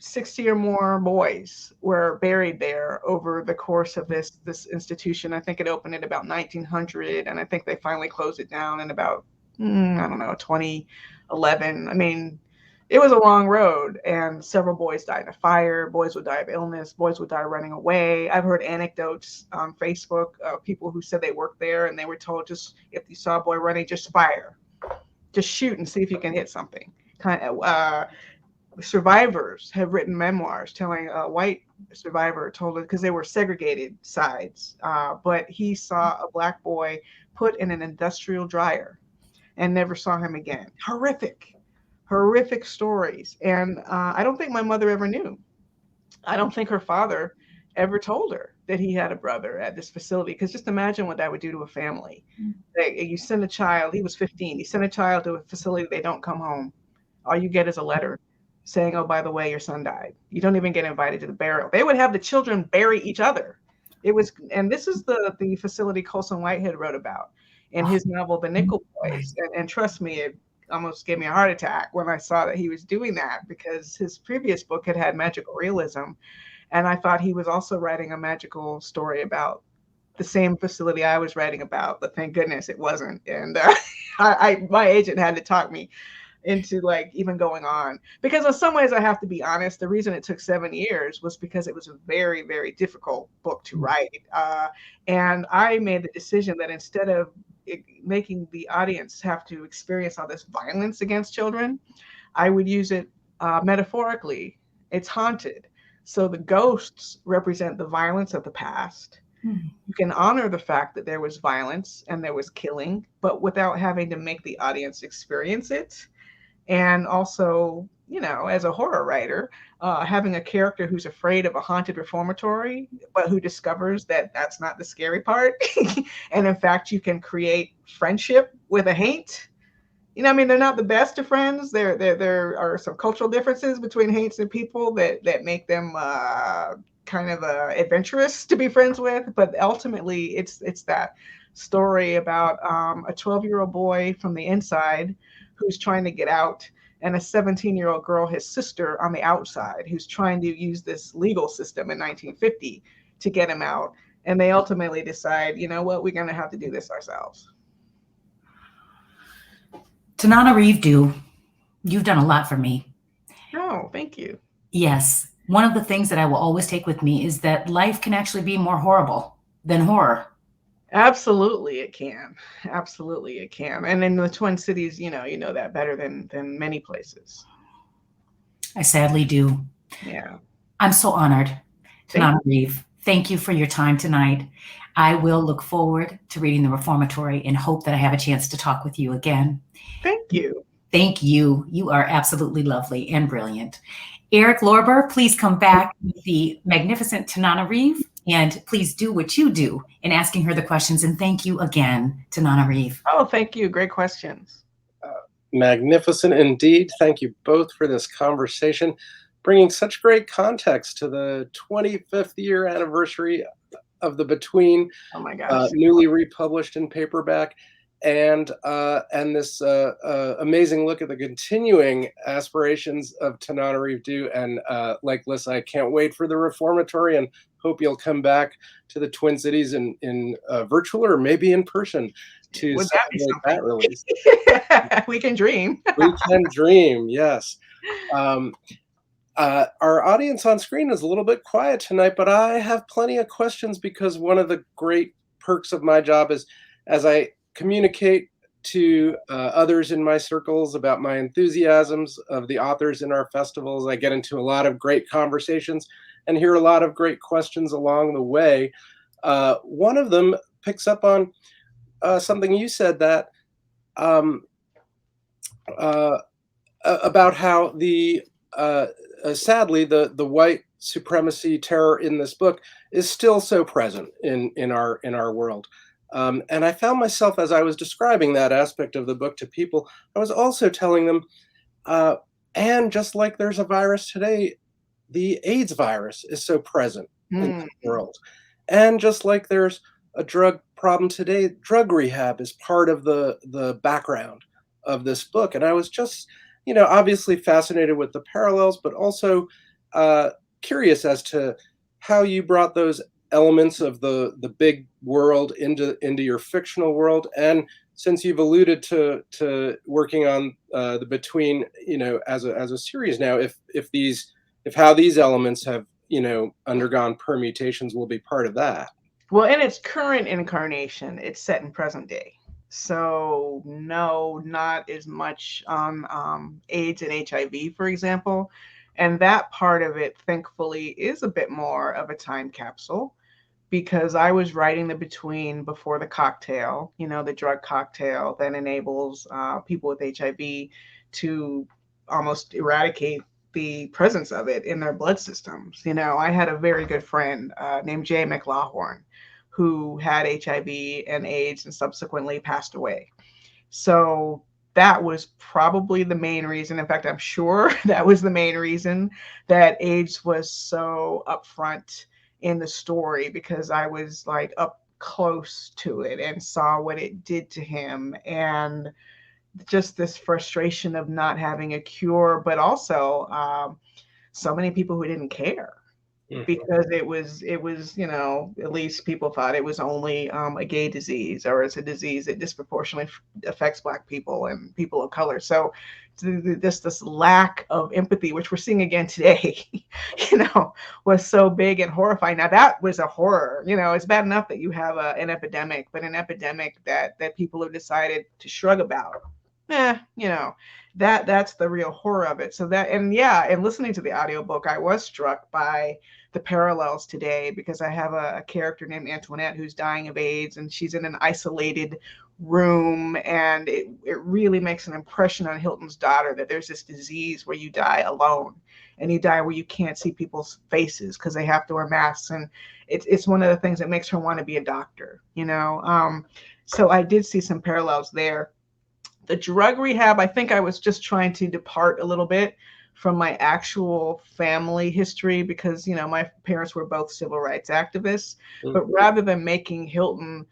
60 or more boys were buried there over the course of this institution. I think it opened in about 1900, and I think they finally closed it down in about, 2011. I mean, it was a long road, and several boys died in a fire. Boys would die of illness. Boys would die running away. I've heard anecdotes on Facebook of people who said they worked there, and they were told, just if you saw a boy running, just fire, just shoot and see if you can hit something. Survivors have written memoirs telling a white survivor told it because they were segregated sides, but he saw a black boy put in an industrial dryer and never saw him again. Horrific stories. And I don't think my mother ever knew. I don't think her father ever told her that he had a brother at this facility, because just imagine what that would do to a family. You send a child, he was 15, you send a child to a facility, they don't come home. All you get is a letter saying, oh, by the way, your son died. You don't even get invited to the burial. They would have the children bury each other. And this is the facility Colson Whitehead wrote about in his novel, The Nickel Boys. And trust me, it almost gave me a heart attack when I saw that he was doing that, because his previous book had magical realism. And I thought he was also writing a magical story about the same facility I was writing about, but thank goodness it wasn't. And my agent had to talk me into even going on, because in some ways, I have to be honest, the reason it took 7 years was because it was a very, very difficult book to write. And I made the decision that instead of making the audience have to experience all this violence against children, I would use it metaphorically. It's haunted. So the ghosts represent the violence of the past. You can honor the fact that there was violence and there was killing, but without having to make the audience experience it. And also, as a horror writer, having a character who's afraid of a haunted reformatory, but who discovers that that's not the scary part. And in fact, you can create friendship with a haint. They're not the best of friends. There are some cultural differences between haints and people that make them kind of adventurous to be friends with. But ultimately, it's that story about a 12-year-old boy from the inside who's trying to get out, and a 17-year-old girl, his sister, on the outside, who's trying to use this legal system in 1950 to get him out. And they ultimately decide, you know what, we're going to have to do this ourselves. Tananarive Due, you've done a lot for me. Oh, thank you. Yes. One of the things that I will always take with me is that life can actually be more horrible than horror. Absolutely, it can. Absolutely, it can. And in the Twin Cities, you know that better than many places. I sadly do. Yeah. I'm so honored. Tananarive, thank you for your time tonight. I will look forward to reading the Reformatory and hope that I have a chance to talk with you again. Thank you. Thank you. You are absolutely lovely and brilliant. Eric Lorber, please come back with the magnificent Tananarive, and please do what you do in asking her the questions. And thank you again, Tananarive. Oh, thank you. Great questions. Magnificent indeed. Thank you both for this conversation, bringing such great context to the 25th year anniversary of the Between, oh my gosh, newly republished in paperback, and this amazing look at the continuing aspirations of Tananarive Due. And like Lissa, I can't wait for the Reformatory, and hope you'll come back to the Twin Cities in virtual or maybe in person to celebrate that release. We can dream. We can dream, yes. Our audience on screen is a little bit quiet tonight, but I have plenty of questions because one of the great perks of my job is as I communicate to others in my circles about my enthusiasms of the authors in our festivals, I get into a lot of great conversations and hear a lot of great questions along the way. One of them picks up on something you said that um, uh, about how sadly the white supremacy terror in this book is still so present in our world. And I found myself as I was describing that aspect of the book to people, I was also telling them, uh, and just like there's a virus today, the AIDS virus is so present in Hmm. the world. And just like there's a drug problem today, drug rehab is part of the background of this book. And I was just, obviously fascinated with the parallels, but also uh, curious as to how you brought those elements of the big world into your fictional world. And since you've alluded to working on the between, as a series now, if how these elements have undergone permutations will be part of that. Well, in its current incarnation, it's set in present day. So, no, not as much on AIDS and HIV, for example. And that part of it, thankfully, is a bit more of a time capsule because I was writing the between before the cocktail, the drug cocktail that enables people with HIV to almost eradicate the presence of it in their blood systems. I had a very good friend named Jay McLaughlin who had HIV and AIDS and subsequently passed away. So that was probably the main reason. In fact, I'm sure that was the main reason that AIDS was so upfront in the story, because I was like up close to it and saw what it did to him, and just this frustration of not having a cure, but also so many people who didn't care Mhm. because it was at least people thought it was only a gay disease, or it's a disease that disproportionately affects Black people and people of color. So this lack of empathy, which we're seeing again today, was so big and horrifying. Now that was a horror. It's bad enough that you have an epidemic, but an epidemic that people have decided to shrug about. eh, you know, that's the real horror of it. So that, and yeah, and listening to the audiobook, I was struck by the parallels today, because I have a character named Antoinette who's dying of AIDS, and she's in an isolated room, and it really makes an impression on Hilton's daughter that there's this disease where you die alone, and you die where you can't see people's faces because they have to wear masks. And it's one of the things that makes her want to be a doctor. So I did see some parallels there. The drug rehab, I think I was just trying to depart a little bit from my actual family history, because my parents were both civil rights activists. But Mhm. rather than making Hilton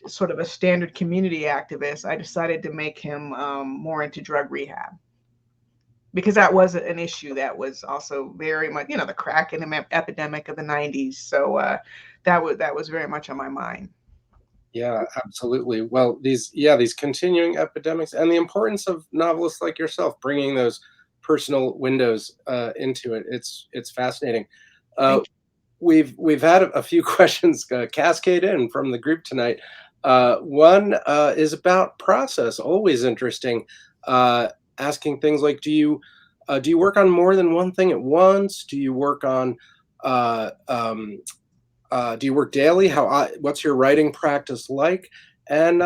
sort of a standard community activist, I decided to make him more into drug rehab, because that was an issue that was also very much, the crack epidemic of the 90s. So that was very much on my mind. Yeah, absolutely. Well, these continuing epidemics and the importance of novelists like yourself bringing those personal windows into it. It's fascinating. Uh, Thank we've had a few questions cascade in from the group tonight. One is about process. Always interesting. Asking things like, do you work on more than one thing at once? Do you work on uh, um, do you work daily? What's your writing practice like? And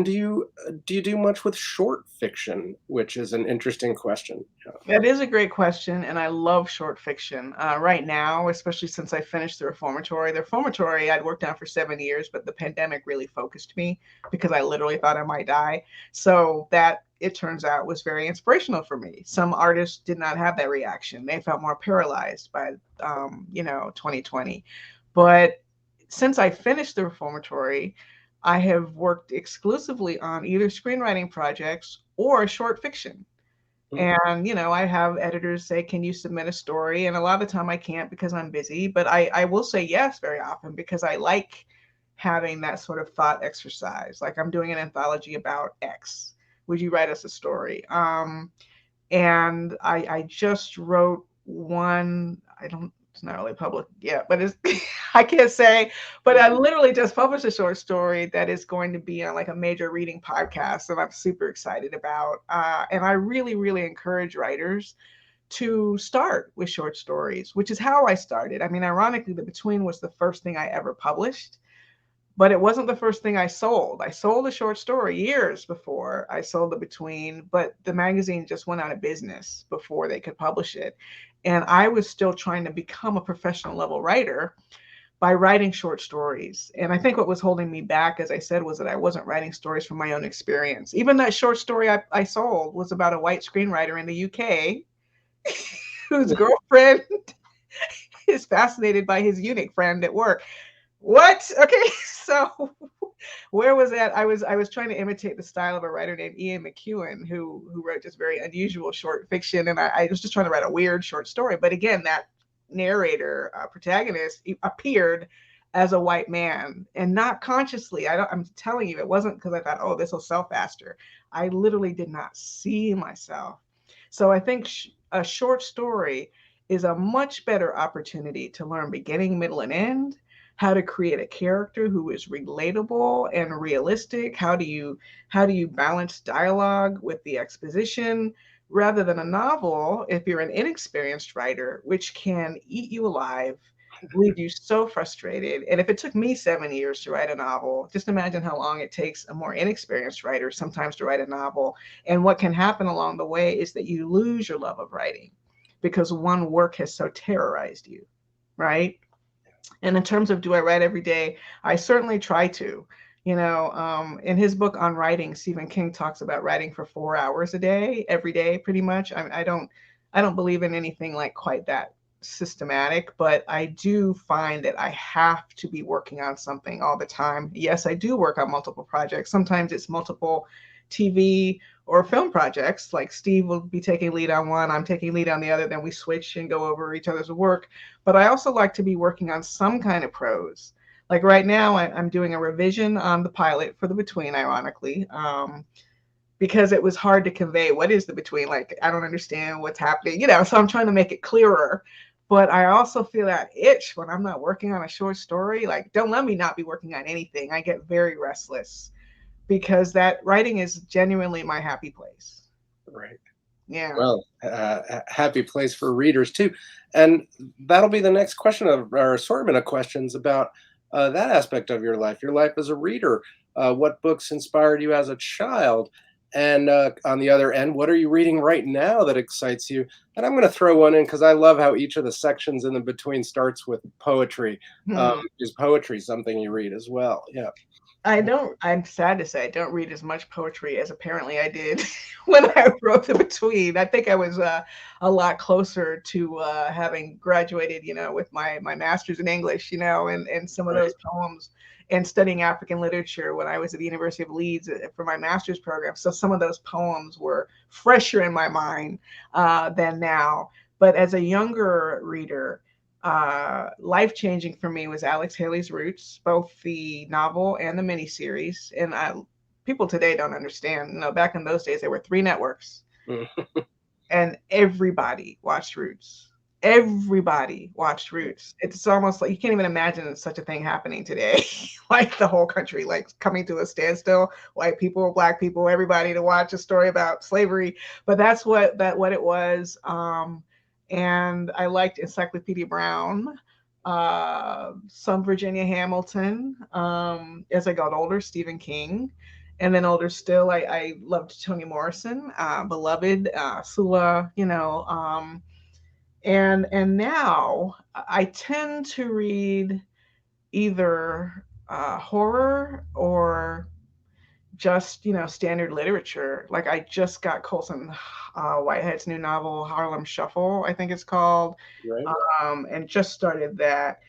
do you do much with short fiction, which is an interesting question. That is a great question, and I love short fiction. Right now, especially since I finished the Reformatory. The Reformatory I'd worked on for 7 years, but the pandemic really focused me because I literally thought I might die. So that, it turns out, was very inspirational for me. Some artists did not have that reaction. They felt more paralyzed by 2020. But since I finished the Reformatory, I have worked exclusively on either screenwriting projects or short fiction. Mhm. And I have editors say, can you submit a story? And a lot of the time I can't because I'm busy, but I will say yes very often, because I like having that sort of thought exercise. Like, I'm doing an anthology about X, would you write us a story? And I just wrote one, it's not really public yet, but it's, I can't say, but I literally just published a short story that is going to be on like a major reading podcast that I'm super excited about. And I really, really encourage writers to start with short stories, which is how I started. I mean, ironically, The Between was the first thing I ever published, but it wasn't the first thing I sold. I sold a short story years before I sold The Between, but the magazine just went out of business before they could publish it. And I was still trying to become a professional level writer by writing short stories. And I think what was holding me back, as I said, was that I wasn't writing stories from my own experience. Even that short story I sold was about a white screenwriter in the UK whose girlfriend is fascinated by his eunuch friend at work. What? Okay, so where was that? I was trying to imitate the style of a writer named Ian McEwan, who wrote just very unusual short fiction, and I was just trying to write a weird short story. But again, that narrator protagonist appeared as a white man, and not consciously. I'm telling you, it wasn't because I thought, oh, this will sell faster. I literally did not see myself. So I think a short story is a much better opportunity to learn beginning, middle, and end, how to create a character who is relatable and realistic. How do you balance dialogue with the exposition, rather than a novel, if you're an inexperienced writer, which can eat you alive, leave you so frustrated. And if it took me 7 years to write a novel, just imagine how long it takes a more inexperienced writer sometimes to write a novel. And what can happen along the way is that you lose your love of writing because one work has so terrorized you, right? And in terms of, do I write every day? I certainly try to. In his book on writing, Stephen King talks about writing for 4 hours a day, every day, pretty much. I don't believe in anything like quite that systematic, but I do find that I have to be working on something all the time. Yes, I do work on multiple projects. Sometimes it's multiple TV or film projects. Like Steve will be taking lead on one, I'm taking lead on the other, then we switch and go over each other's work. But I also like to be working on some kind of prose. Like right now, I'm doing a revision on the pilot for The Between, ironically, because it was hard to convey what is The Between. Like, I don't understand what's happening, so I'm trying to make it clearer. But I also feel that itch when I'm not working on a short story. Like, don't let me not be working on anything. I get very restless because that writing is genuinely my happy place. Right. Yeah. Well, happy place for readers too. And that'll be the next question of our assortment of questions about that aspect of your life as a reader. What books inspired you as a child? And on the other end, what are you reading right now that excites you? And I'm going to throw one in because I love how each of the sections in The Between starts with poetry. Is poetry something you read as well? Yeah. I'm sad to say I don't read as much poetry as apparently I did when I wrote The Between. I think I was a lot closer to having graduated, with my master's in English, and some of those poems, and studying African literature when I was at the University of Leeds for my master's program. So some of those poems were fresher in my mind than now. But as a younger reader, life-changing for me was Alex Haley's Roots, both the novel and the miniseries. And people today don't understand. Back in those days, there were 3 networks, and everybody watched Roots. Everybody watched Roots. It's almost like you can't even imagine such a thing happening today. Like the whole country, like coming to a standstill. White people, Black people, everybody to watch a story about slavery. But that's what it was. And I liked Encyclopedia Brown, some Virginia Hamilton. As I got older, Stephen King. And then older still, I loved Toni Morrison, Beloved, Sula, and now I tend to read either horror or just standard literature. Like I just got Colson Whitehead's new novel, Harlem Shuffle, I think it's called, Right. and just started that.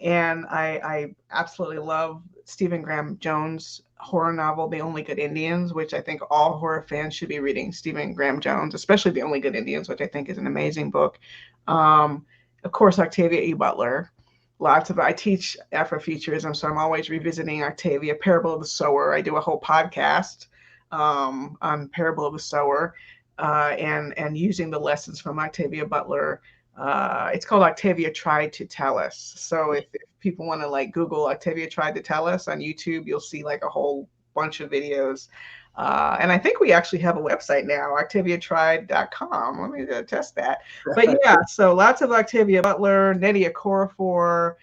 And I absolutely love Stephen Graham Jones' horror novel, The Only Good Indians, which I think all horror fans should be reading. Stephen Graham Jones, especially The Only Good Indians, which I think is an amazing book. Of course, Octavia E. Butler. I teach Afrofuturism, so I'm always revisiting Octavia. Parable of the Sower. I do a whole podcast on Parable of the Sower, and using the lessons from Octavia Butler It's called Octavia Tried to Tell Us. So if people want to like Google Octavia Tried to Tell Us on YouTube, you'll see like a whole bunch of videos. And I think we actually have a website now, octaviatried.com. Let me test that. But yeah, so lots of Octavia Butler, Nnedi Okorafor,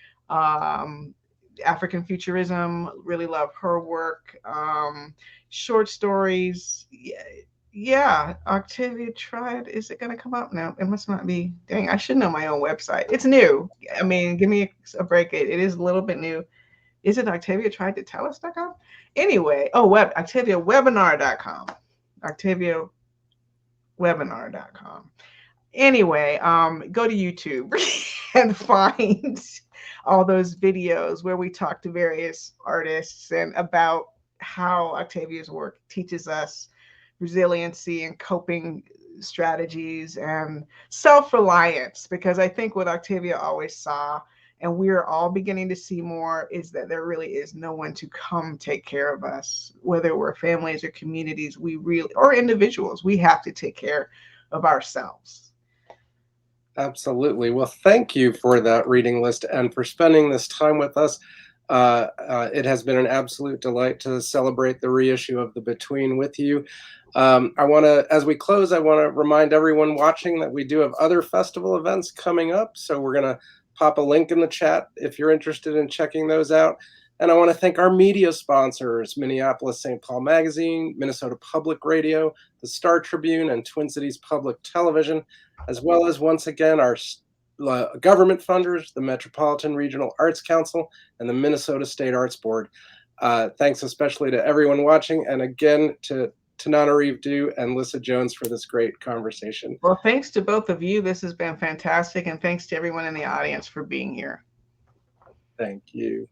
African Futurism, really love her work. Short stories. Yeah, Octavia Tried. Is it going to come up? No, it must not be. Dang, I should know my own website. It's new. I mean, give me a break. It is a little bit new. Is it Octavia Tried to Tell Us.com? Anyway, OctaviaWebinar.com. OctaviaWebinar.com. Anyway, go to YouTube and find all those videos where we talk to various artists and about how Octavia's work teaches us resiliency and coping strategies and self-reliance, because I think what Octavia always saw, and we're all beginning to see more, is that there really is no one to come take care of us, whether we're families or communities, or individuals. We have to take care of ourselves. Absolutely. Well, thank you for that reading list and for spending this time with us. It has been an absolute delight to celebrate the reissue of The Between with you. As we close, I want to remind everyone watching that we do have other festival events coming up. So we're going to pop a link in the chat if you're interested in checking those out. And I want to thank our media sponsors, Minneapolis St. Paul Magazine, Minnesota Public Radio, the Star Tribune, and Twin Cities Public Television, as well as, once again, our government funders, the Metropolitan Regional Arts Council, and the Minnesota State Arts Board. Thanks especially to everyone watching, and again to Tananarive Due and Lissa Jones for this great conversation. Well, thanks to both of you. This has been fantastic, and thanks to everyone in the audience for being here. Thank you.